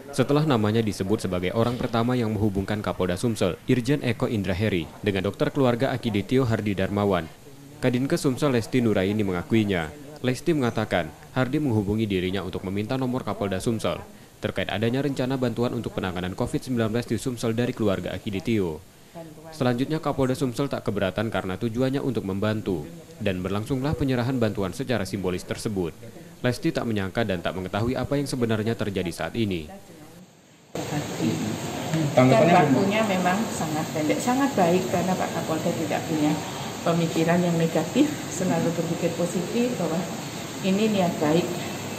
Setelah namanya disebut sebagai orang pertama yang menghubungkan Kapolda Sumsel, Irjen Eko Indraheri, dengan dokter keluarga Akiditio Hardi Darmawan, Kadinkes Sumsel Lesti Nuraini mengakuinya. Lesti mengatakan, Hardi menghubungi dirinya untuk meminta nomor Kapolda Sumsel terkait adanya rencana bantuan untuk penanganan COVID-19 di Sumsel dari keluarga Akiditio. Selanjutnya Kapolda Sumsel tak keberatan karena tujuannya untuk membantu, dan berlangsunglah penyerahan bantuan secara simbolis tersebut. Lesti tak menyangka dan tak mengetahui apa yang sebenarnya terjadi saat ini. Dan waktunya memang sangat pendek, sangat baik karena Pak Kapolda tidak punya pemikiran yang negatif, selalu berpikir positif bahwa ini niat baik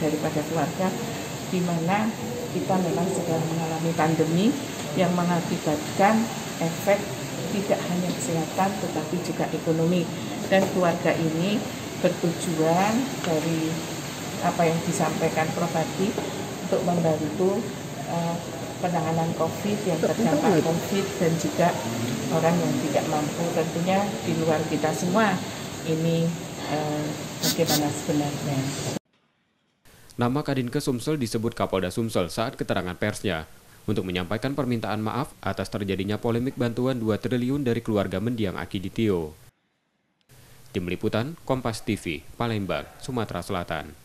daripada keluarga, di mana kita memang sedang mengalami pandemi yang mengakibatkan efek tidak hanya kesehatan tetapi juga ekonomi, dan keluarga ini bertujuan dari apa yang disampaikan Prof. Hadi untuk membantu penanganan COVID yang terdampak COVID dan juga orang yang tidak mampu, tentunya di luar kita semua ini bagaimana sebenarnya. Nama Kadinkes Sumsel disebut Kapolda Sumsel saat keterangan persnya untuk menyampaikan permintaan maaf atas terjadinya polemik bantuan 2 triliun dari keluarga mendiang Akiditio. Tim Liputan, Kompas TV, Palembang, Sumatera Selatan.